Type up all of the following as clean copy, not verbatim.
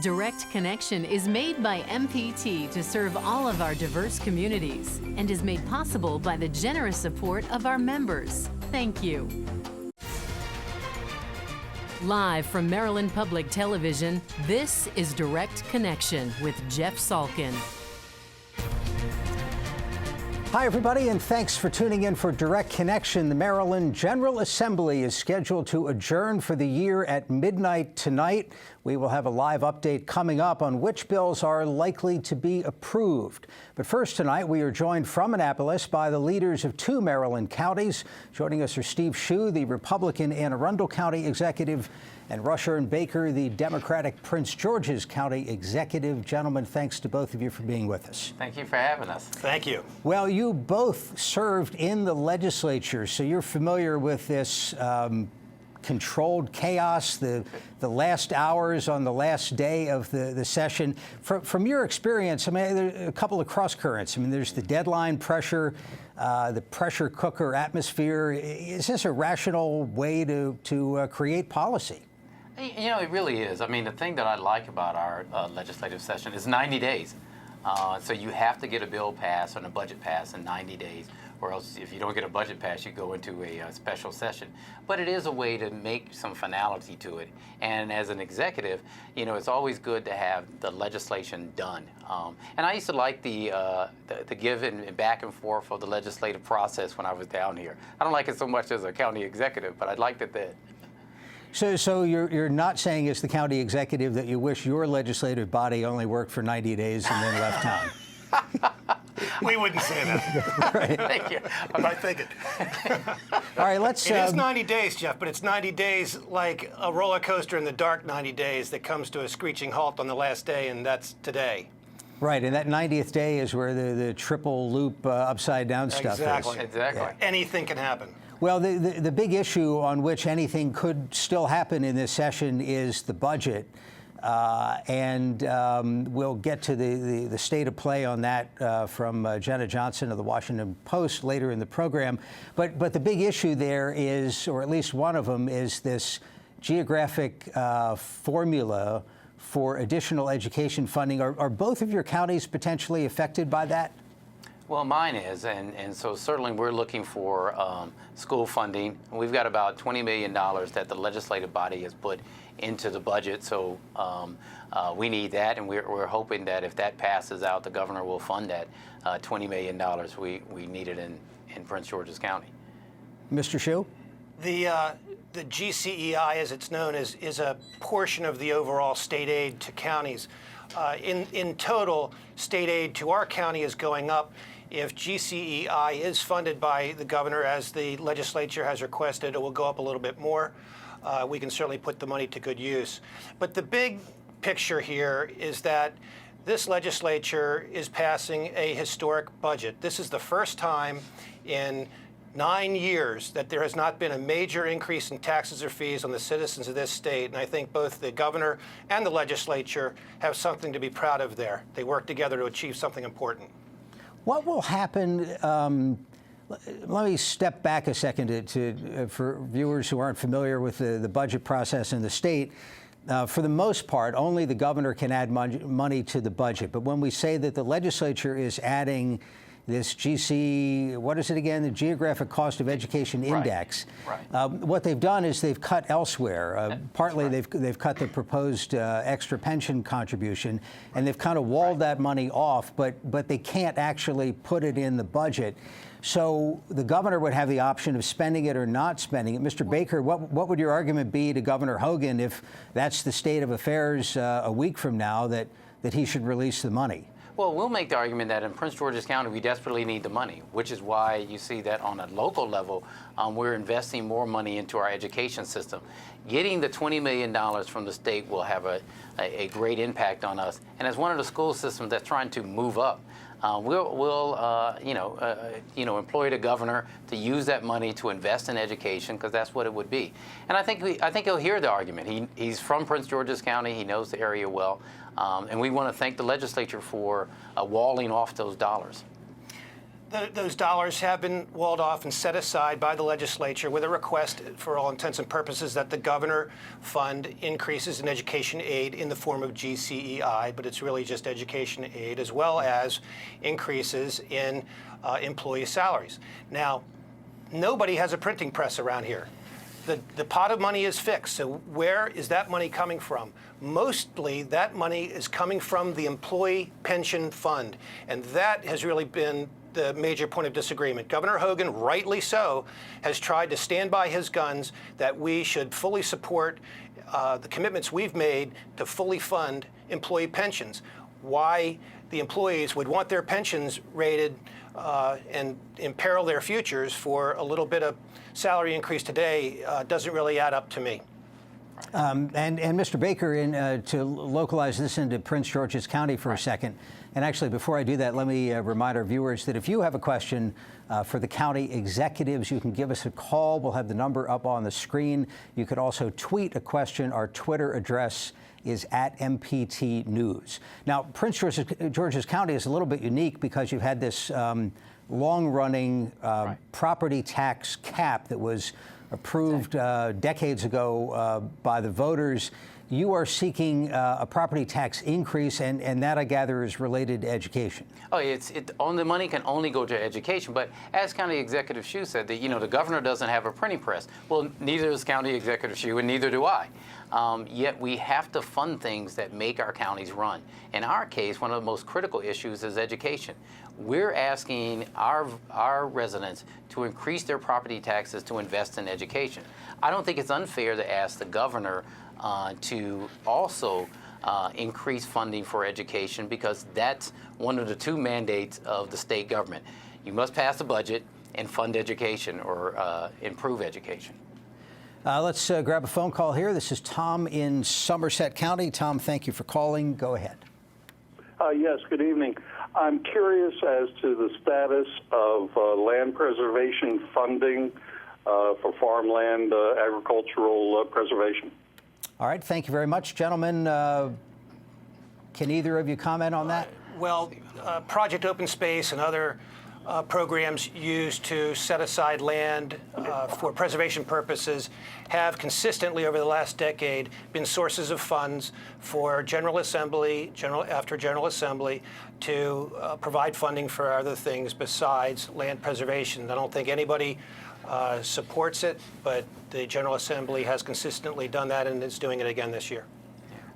Direct Connection is made by MPT to serve all of our diverse communities and is made possible by the generous support of our members. Thank you. Live from Maryland Public Television, this is Direct Connection with Jeff Salkin. Hi, everybody, and thanks for tuning in for Direct Connection. The Maryland General Assembly is scheduled to adjourn for the year at midnight tonight. We will have a live update coming up on which bills are likely to be approved. But first tonight, we are joined from Annapolis by the leaders of two Maryland counties. Joining us are Steve Hsu, the Republican Anne Arundel County Executive, and Rusher Baker, the Democratic Prince George's County Executive. Gentlemen, thanks to both of you for being with us. Thank you for having us. Thank you. Well, you both served in the legislature, so you're familiar with this controlled chaos, the last hours on the last day of the session. From your experience, I mean, there are a couple of cross currents. I mean, there's the deadline pressure, the pressure cooker atmosphere. Is this a rational way to create policy? You know, it really is. I mean, the thing that I like about our legislative session is 90 days. So you have to get a bill passed and a budget passed in 90 days, or else if you don't get a budget passed, you go into a special session. But it is a way to make some finality to it. And as an executive, you know, it's always good to have the legislation done. And I used to like the give and back and forth of the legislative process when I was down here. I don't like it so much as a county executive, but I liked it then. So you're not saying as the county executive that you wish your legislative body only worked for 90 days and then left town? We wouldn't say that. Right. Thank you. I think it. All right, let's... It is 90 days, Jeff, but it's 90 days like a roller coaster in the dark 90 days that comes to a screeching halt on the last day, and that's today. Right, and that 90th day is where the triple loop upside down stuff is. Exactly. Yeah. Anything can happen. Well, the big issue on which anything could still happen in this session is the budget. And we'll get to the state of play on that from Jenna Johnson of the Washington Post later in the program. But the big issue there is, or at least one of them, is this geographic formula for additional education funding. Are both of your counties potentially affected by that? Well, mine is, and so certainly we're looking for school funding. We've got about $20 million that the legislative body has put into the budget, so we need that, and we're hoping that if that passes out, the governor will fund that $20 million we needed in Prince George's County. Mr. Hsu? The GCEI, as it's known, is a portion of the overall state aid to counties. In total, state aid to our county is going up. If GCEI is funded by the governor, as the legislature has requested, it will go up a little bit more. We can certainly put the money to good use. But the big picture here is that this legislature is passing a historic budget. This is the first time in 9 years that there has not been a major increase in taxes or fees on the citizens of this state. And I think both the governor and the legislature have something to be proud of there. They work together to achieve something important. What will happen? Let me step back a second for viewers who aren't familiar with the budget process in the state. For the most part, only the governor can add money to the budget. But when we say that the legislature is adding this what is it again? The Geographic Cost of Education Index. Right. What they've done is they've cut elsewhere. Partly right. they've cut the proposed extra pension contribution, and they've kind of walled that money off, but they can't actually put it in the budget. So the governor would have the option of spending it or not spending it. Mr. Baker, what would your argument be to Governor Hogan if that's the state of affairs a week from now, that he should release the money? Well, we'll make the argument that in Prince George's County, we desperately need the money, which is why you see that on a local level, we're investing more money into our education system. Getting the $20 million from the state will have a great impact on us. And as one of the school systems that's trying to move up, we'll employ the governor to use that money to invest in education, because that's what it would be. And I think he'll hear the argument. He's from Prince George's County. He knows the area well. And we want to thank the legislature for walling off those dollars. Those dollars have been walled off and set aside by the legislature with a request, for all intents and purposes, that the governor fund increases in education aid in the form of GCEI, but it's really just education aid, as well as increases in employee salaries. Now, nobody has a printing press around here. The pot of money is fixed, so where is that money coming from? Mostly that money is coming from the employee pension fund, and that has really been the major point of disagreement. Governor Hogan, rightly so, has tried to stand by his guns that we should fully support the commitments we've made to fully fund employee pensions. Why the employees would want their pensions rated and imperil their futures for a little bit of salary increase today doesn't really add up to me. And Mr. Baker, to localize this into Prince George's County for a second, and actually before I do that, let me remind our viewers that if you have a question for the county executives, you can give us a call. We'll have the number up on the screen. You could also tweet a question. Our Twitter address is @MPT News. Now, Prince George's County is a little bit unique because you've had this long-running property tax cap that was approved decades ago by the voters. You are seeking a property tax increase, and that, I gather, is related to education. Oh, the money can only go to education. But as County Executive Shue said, that the governor doesn't have a printing press. Well, neither does County Executive Shue, and neither do I. Yet we have to fund things that make our counties run. In our case, one of the most critical issues is education. We're asking our residents to increase their property taxes to invest in education. I don't think it's unfair to ask the governor to also increase funding for education, because that's one of the two mandates of the state government. You must pass a budget and fund education, or improve education. Let's grab a phone call here. This is Tom in Somerset County. Tom, thank you for calling. Go ahead. Yes, good evening. I'm curious as to the status of land preservation funding for farmland agricultural preservation. All right, thank you very much. Gentlemen, can either of you comment on that? Well, Project Open Space and other programs used to set aside land for preservation purposes have consistently over the last decade been sources of funds for General Assembly, after General Assembly, to provide funding for other things besides land preservation. I don't think anybody supports it, but the General Assembly has consistently done that, and is doing it again this year.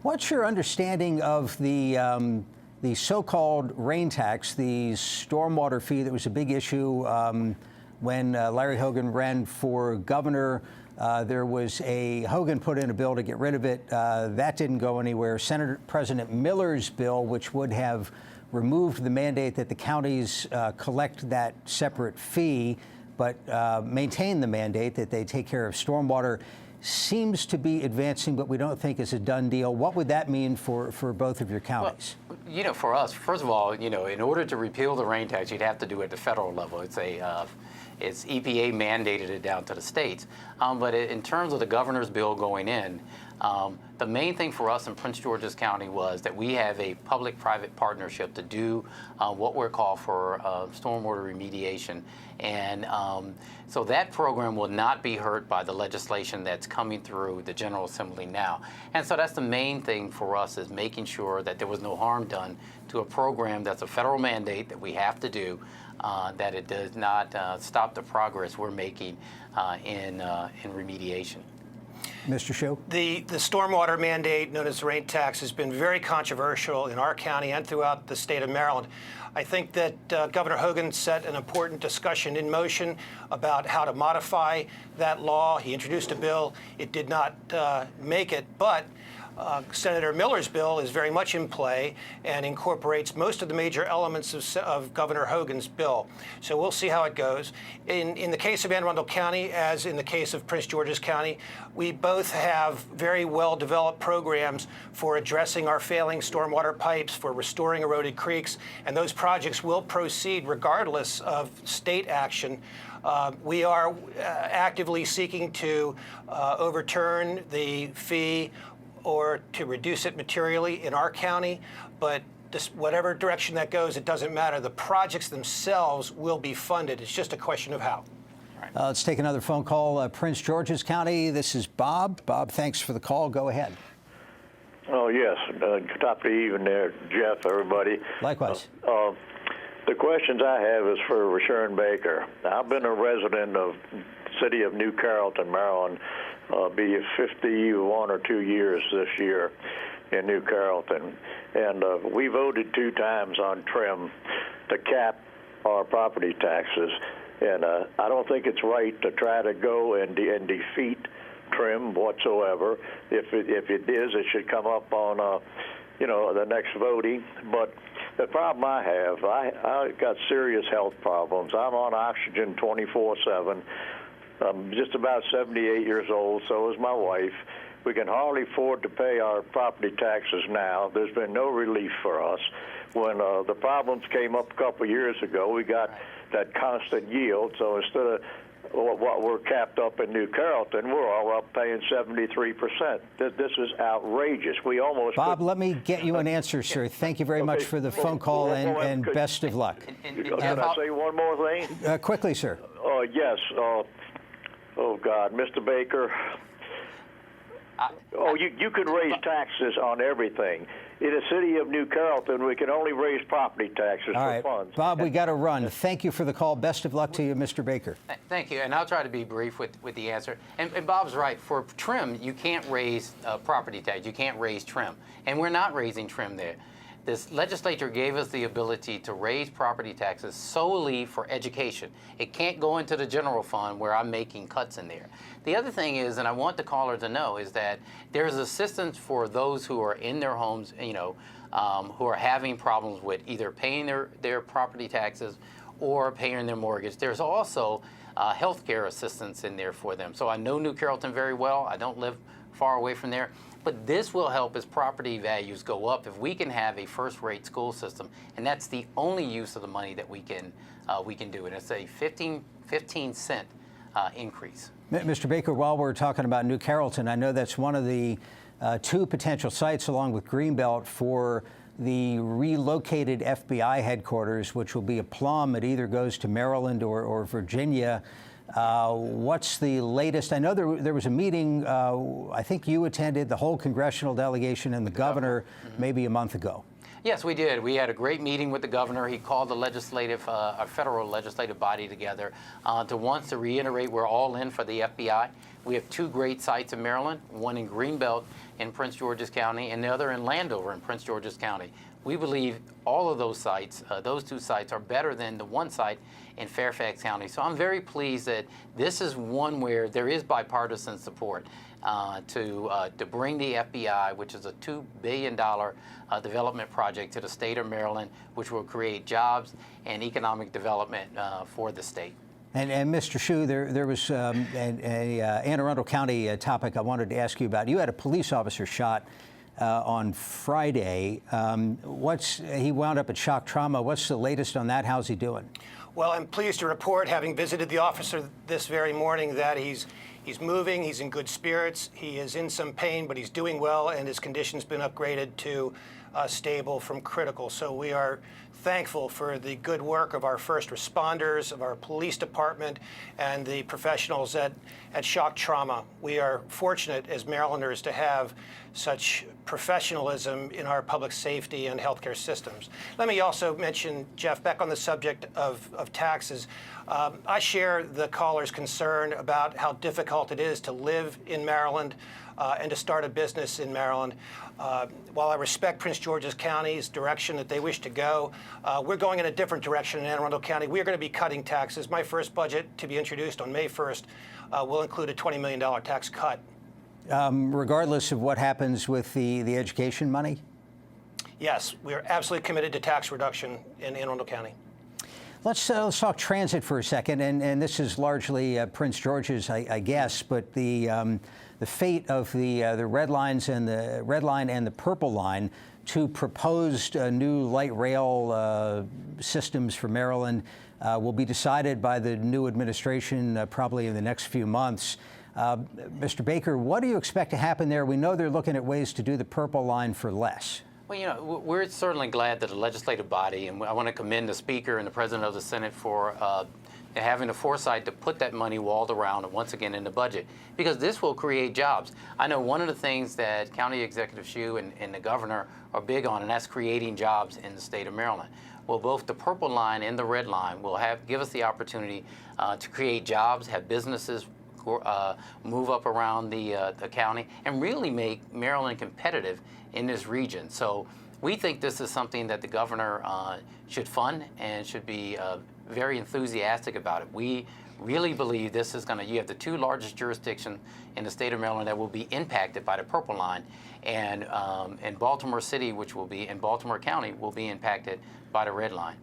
What's your understanding of the so-called rain tax, the stormwater fee that was a big issue when Larry Hogan ran for governor? Hogan put in a bill to get rid of it. That didn't go anywhere. President Miller's bill, which would have removed the mandate that the counties collect that separate fee, but maintain the mandate that they take care of stormwater, seems to be advancing, but we don't think is a done deal. What would that mean for both of your counties? Well, for us, first of all, in order to repeal the rain tax, you'd have to do it at the federal level. It's EPA mandated it down to the states. But in terms of the governor's bill going in, the main thing for us in Prince George's County was that we have a public-private partnership to do what we're called for stormwater remediation. And so that program will not be hurt by the legislation that's coming through the General Assembly now. And so that's the main thing for us, is making sure that there was no harm done to a program that's a federal mandate that we have to do, that it does not stop the progress we're making in remediation. Mr. Shue? The stormwater mandate, known as the rain tax, has been very controversial in our county and throughout the state of Maryland. I think that Governor Hogan set an important discussion in motion about how to modify that law. He introduced a bill. It did not make it, but Senator Miller's bill is very much in play and incorporates most of the major elements of Governor Hogan's bill. So we'll see how it goes. In the case of Anne Arundel County, as in the case of Prince George's County, we both have very well-developed programs for addressing our failing stormwater pipes, for restoring eroded creeks, and those projects will proceed regardless of state action. We are actively seeking to overturn the fee or to reduce it materially in our county, but whatever direction that goes, it doesn't matter. The projects themselves will be funded. It's just a question of how. Let's take another phone call. Prince George's County, this is Bob. Bob, thanks for the call. Go ahead. Oh, yes. Top of the evening there, Jeff, everybody. Likewise. The questions I have is for Sharon Baker. I've been a resident of the city of New Carrollton, Maryland, be 51 or 2 years this year in New Carrollton. And we voted 2 times on trim to cap our property taxes. And I don't think it's right to try to go and defeat trim whatsoever. If it is, it should come up on, the next voting. But the problem I have, I got serious health problems. I'm on oxygen 24/7. I'm just about 78 years old, so is my wife. We can hardly afford to pay our property taxes now. There's been no relief for us. When the problems came up a couple of years ago, we got that constant yield. So instead of what we're capped up in New Carrollton, we're all up paying 73%. This is outrageous. We almost Bob, let me get you an answer, sir. Thank you very much for the phone call, and best of luck. Can I say one more thing? Quickly, sir. Yes. Oh, God, Mr. Baker. You can raise taxes on everything. In the city of New Carrollton, we can only raise property taxes for funds. Bob, we got to run. Thank you for the call. Best of luck to you, Mr. Baker. Thank you, and I'll try to be brief with the answer. And Bob's right. For trim, you can't raise property tax. You can't raise trim, and we're not raising trim there. This legislature gave us the ability to raise property taxes solely for education. It can't go into the general fund where I'm making cuts in there. The other thing is, and I want the caller to know, is that there's assistance for those who are in their homes, who are having problems with either paying their property taxes or paying their mortgage. There's also health care assistance in there for them. So I know New Carrollton very well. I don't live far away from there. But this will help as property values go up if we can have a first-rate school system, and that's the only use of the money that we can do. And it's a 15-cent increase. Mr. Baker, while we're talking about New Carrollton, I know that's one of the 2 potential sites, along with Greenbelt, for the relocated FBI headquarters, which will be a plum. It either goes to Maryland or Virginia. What's the latest? I know there was a meeting, I think you attended, the whole congressional delegation and the governor, maybe a month ago. Yes, we did. We had a great meeting with the governor. He called the our federal legislative body together to reiterate we're all in for the FBI. We have 2 great sites in Maryland, one in Greenbelt in Prince George's County and the other in Landover in Prince George's County. We believe all of those sites, those 2 sites, are better than the one site in Fairfax County. So I'm very pleased that this is one where there is bipartisan support to bring the FBI, which is a $2 billion development project, to the state of Maryland, which will create jobs and economic development for the state. And Mr. Hsu, there was an Anne Arundel County topic I wanted to ask you about. You had a police officer shot on Friday. He wound up at shock trauma. What's the latest on that? How's he doing? Well, I'm pleased to report, having visited the officer this very morning, that he's moving, he's in good spirits, he is in some pain, but he's doing well, and his condition's been upgraded to stable from critical. So we are thankful for the good work of our first responders, of our police department, and the professionals at Shock Trauma. We are fortunate as Marylanders to have such professionalism in our public safety and healthcare systems. Let me also mention, Jeff, back on the subject of taxes, I share the caller's concern about how difficult it is to live in Maryland and to start a business in Maryland. While I respect Prince George's County's direction that they wish to go, we're going in a different direction in Anne Arundel County. We're going to be cutting taxes. My first budget, to be introduced on May 1st, will include a $20 million tax cut. Regardless of what happens with the education money? Yes, we are absolutely committed to tax reduction in Anne Arundel County. Let's talk transit for a second, and this is largely Prince George's, I guess, but the fate of the red lines and the red line and the purple line, 2 proposed new light rail systems for Maryland, will be decided by the new administration probably in the next few months. Mr. Baker, what do you expect to happen there? We know they're looking at ways to do the purple line for less. Well, you know, we're certainly glad that the legislative body, and I want to commend the Speaker and the President of the Senate for having the foresight to put that money walled around once again in the budget, because this will create jobs. I know one of the things that County Executive Shue and the Governor are big on, and that's creating jobs in the state of Maryland. Well, both the purple line and the red line will give us the opportunity to create jobs, have businesses move up around the county, and really make Maryland competitive in this region. So we think this is something that the governor should fund and should be very enthusiastic about it. We really believe this is you have the two largest jurisdictions in the state of Maryland that will be impacted by the purple line, and Baltimore City, which will be in Baltimore County, will be impacted by the red line.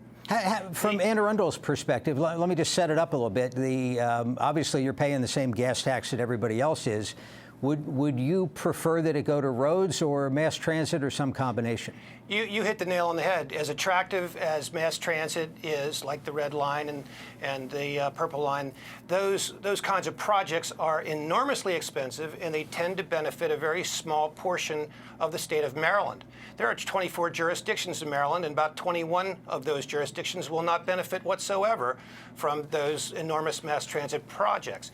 From Anne Arundel's perspective, let me just set it up a little bit. Obviously, you're paying the same gas tax that everybody else is. Would you prefer that it go to roads or mass transit or some combination? You hit the nail on the head. As attractive as mass transit is, like the red line and the purple line, those kinds of projects are enormously expensive, and they tend to benefit a very small portion of the state of Maryland. There are 24 jurisdictions in Maryland, and about 21 of those jurisdictions will not benefit whatsoever from those enormous mass transit projects.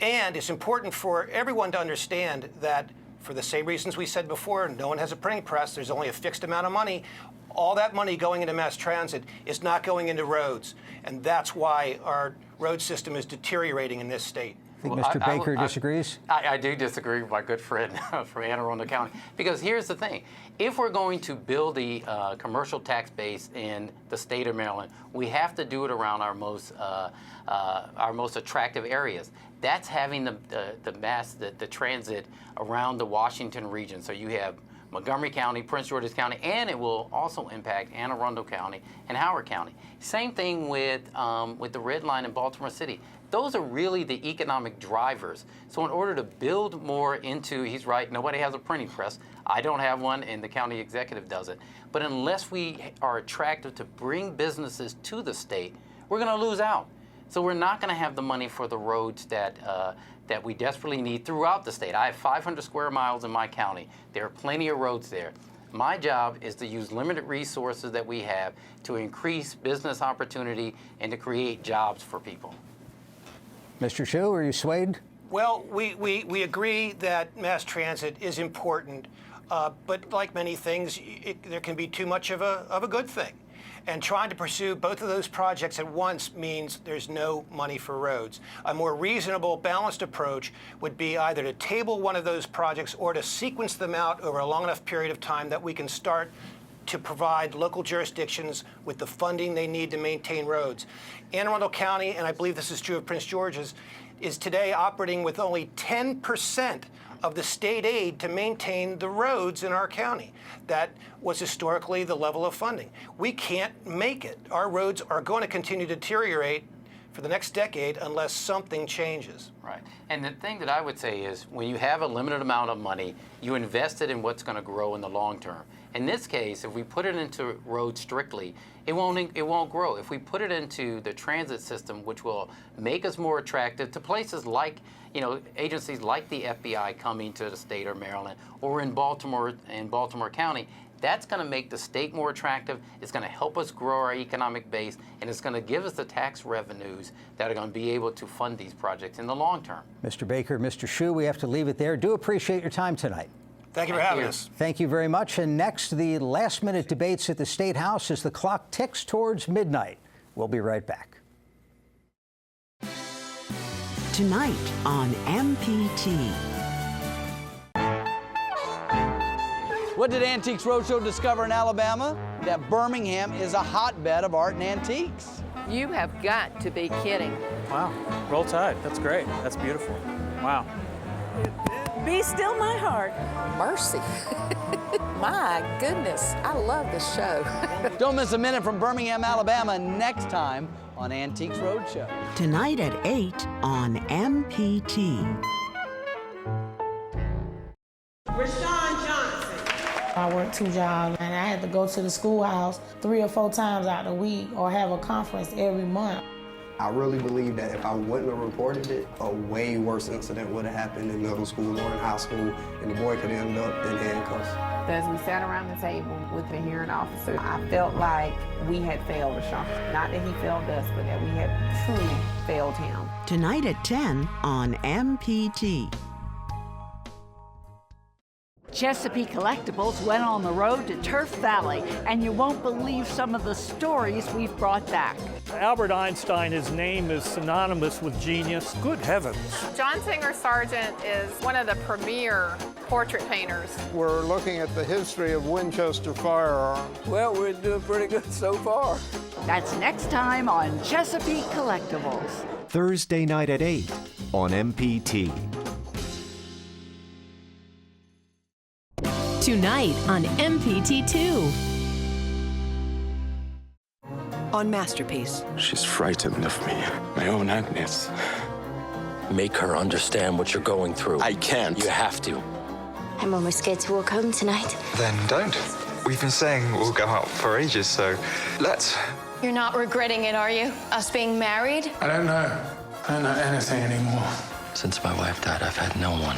And it's important for everyone to understand that, for the same reasons we said before, no one has a printing press, there's only a fixed amount of money. All that money going into mass transit is not going into roads. And that's why our road system is deteriorating in this state. I think Mr. Baker disagrees? I do disagree with my good friend from Anne Arundel County, because here's the thing. If we're going to build the commercial tax base in the state of Maryland, we have to do it around our most attractive areas. That's having the transit around the Washington region. So you have Montgomery County, Prince George's County, and it will also impact Anne Arundel County and Howard County. Same thing with the red line in Baltimore City. Those are really the economic drivers. So in order to build more into, he's right, nobody has a printing press. I don't have one, and the county executive doesn't. But unless we are attractive to bring businesses to the state, we're going to lose out. So we're not going to have the money for the roads that we desperately need throughout the state. I have 500 square miles in my county. There are plenty of roads there. My job is to use limited resources that we have to increase business opportunity and to create jobs for people. Mr. Shue, are you swayed? Well, we agree that mass transit is important, but like many things, there can be too much of a good thing. And trying to pursue both of those projects at once means there's no money for roads. A more reasonable, balanced approach would be either to table one of those projects or to sequence them out over a long enough period of time that we can start to provide local jurisdictions with the funding they need to maintain roads. Anne Arundel County, and I believe this is true of Prince George's, is today operating with only 10% of the state aid to maintain the roads in our county. That was historically the level of funding. We can't make it. Our roads are going to continue to deteriorate for the next decade unless something changes. Right. And the thing that I would say is, when you have a limited amount of money, you invest it in what's going to grow in the long term. In this case, if we put it into roads strictly, it won't grow. If we put it into the transit system, which will make us more attractive to places like, agencies like the FBI coming to the state of Maryland, or in Baltimore County, that's going to make the state more attractive. It's going to help us grow our economic base, and it's going to give us the tax revenues that are going to be able to fund these projects in the long term. Mr. Baker, Mr. Shue, we have to leave it there. Do appreciate your time tonight. Thank you for having us. Thank you very much. And next, the last-minute debates at the State House as the clock ticks towards midnight. We'll be right back. Tonight on MPT. What did Antiques Roadshow discover in Alabama? That Birmingham is a hotbed of art and antiques. You have got to be kidding. Wow, roll tide, that's great, that's beautiful. Wow. Be still my heart. Mercy. My goodness, I love this show. Don't miss a minute from Birmingham, Alabama next time on Antiques Roadshow. Tonight at 8 on MPT. Rashawn Johnson. I worked 2 jobs and I had to go to the schoolhouse 3 or 4 times out the week or have a conference every month. I really believe that if I wouldn't have reported it, a way worse incident would have happened in middle school or in high school, and the boy could have ended up in handcuffs. As we sat around the table with the hearing officer, I felt like we had failed Rashawn. Not that he failed us, but that we had truly failed him. Tonight at 10 on MPT. Chesapeake Collectibles went on the road to Turf Valley, and you won't believe some of the stories we've brought back. Albert Einstein, his name is synonymous with genius. Good heavens. John Singer Sargent is one of the premier portrait painters. We're looking at the history of Winchester firearms. Well, we're doing pretty good so far. That's next time on Chesapeake Collectibles. Thursday night at 8 on MPT. Tonight on MPT2. On Masterpiece. She's frightened of me, my own Agnes. Make her understand what you're going through. I can't. You have to. I'm almost scared to walk home tonight. Then don't. We've been saying we'll go out for ages, so let's. You're not regretting it, are you? Us being married? I don't know. I don't know anything anymore. Since my wife died, I've had no one.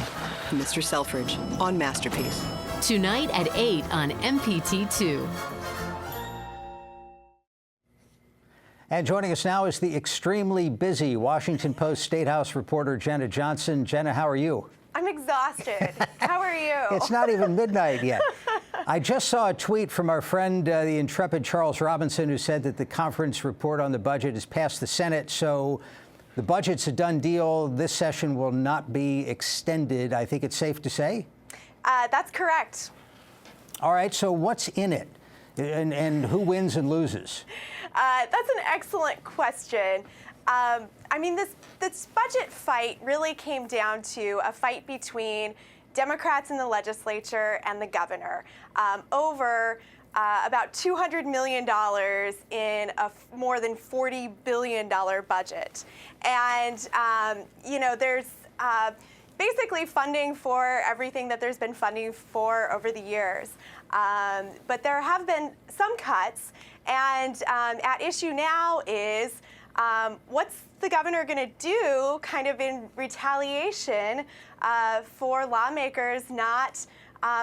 Mr. Selfridge on Masterpiece. Tonight at 8 on MPT2. And joining us now is the extremely busy Washington Post State House reporter Jenna Johnson. Jenna, how are you? I'm exhausted. How are you? It's not even midnight yet. I just saw a tweet from our friend, the intrepid Charles Robinson, who said that the conference report on the budget has passed the Senate, so the budget's a done deal. This session will not be extended. I think it's safe to say? That's correct. All right, so what's in it? And who wins and loses? That's an excellent question. I mean, this budget fight really came down to a fight between Democrats in the legislature and the governor over about $200 million in a more than $40 billion budget. And, you know, there's basically funding for everything that there's been funding for over the years. But there have been some cuts, and at issue now is what's the governor going to do kind of in retaliation for lawmakers not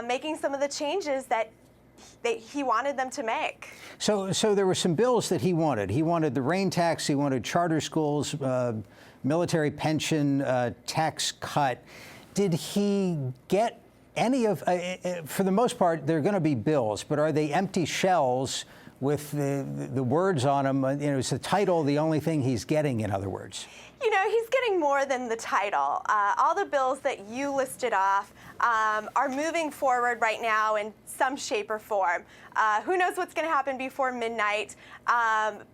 making some of the changes that he wanted them to make. So there were some bills that he wanted. He wanted the rain tax, he wanted charter schools, military pension tax cut. Did he get any of, for the most part, they're going to be bills, but are they empty shells with the words on them? You know, is the title the only thing he's getting, in other words? You know, he's getting more than the title. All the bills that you listed off are moving forward right now in some shape or form. Who knows what's going to happen before midnight?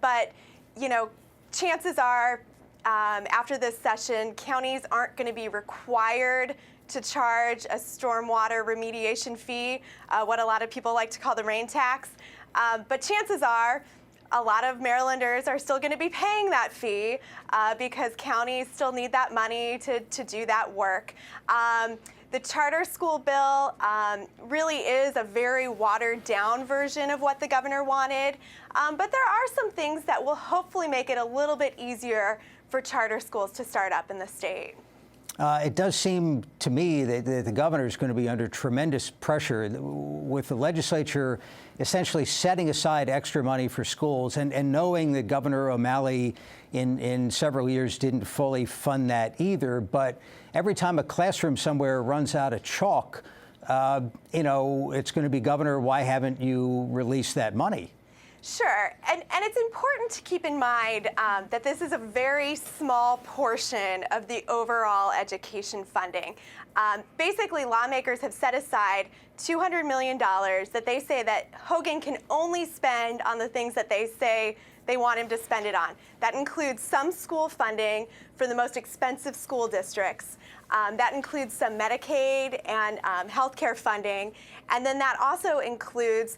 But, you know, chances are after this session, counties aren't going to be required to charge a stormwater remediation fee, what a lot of people like to call the rain tax. But chances are a lot of Marylanders are still going to be paying that fee because counties still need that money to do that work. The charter school bill really is a very watered down version of what the governor wanted. But there are some things that will hopefully make it a little bit easier for charter schools to start up in the state. It does seem to me that the governor is going to be under tremendous pressure with the legislature essentially setting aside extra money for schools and knowing that Governor O'Malley in several years didn't fully fund that either. But every time a classroom somewhere runs out of chalk, you know, it's going to be, Governor, why haven't you released that money? Sure, and it's important to keep in mind that this is a very small portion of the overall education funding. Basically, lawmakers have set aside $200 million that they say that Hogan can only spend on the things that they say they want him to spend it on. That includes some school funding for the most expensive school districts. That includes some Medicaid and healthcare funding. And then that also includes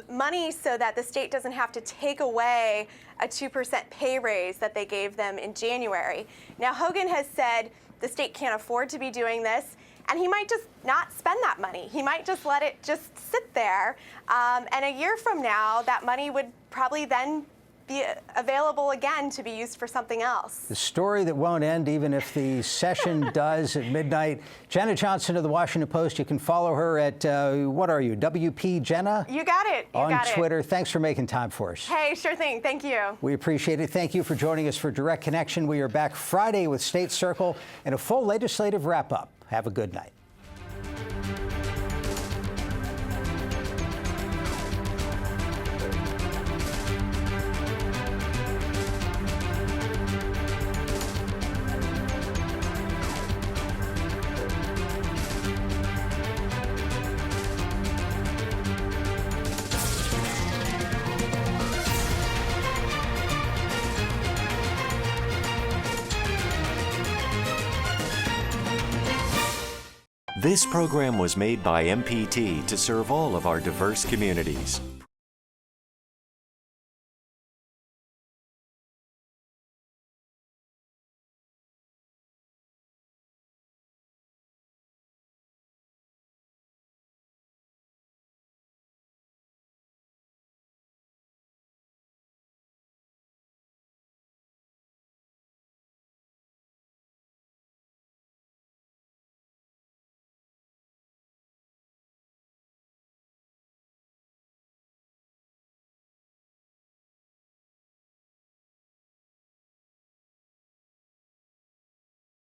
money so that the state doesn't have to take away a 2% pay raise that they gave them in January. Now, Hogan has said the state can't afford to be doing this, and he might just not spend that money. He might just let it just sit there. And a year from now, that money would probably then be available again to be used for something else. The story that won't end even if the session does at midnight. Jenna Johnson of the Washington Post. You can follow her at, what are you, WP Jenna? You got it. You on got Twitter. It. Thanks for making time for us. Hey, sure thing. Thank you. We appreciate it. Thank you for joining us for Direct Connection. We are back Friday with State Circle and a full legislative wrap-up. Have a good night. This program was made by MPT to serve all of our diverse communities.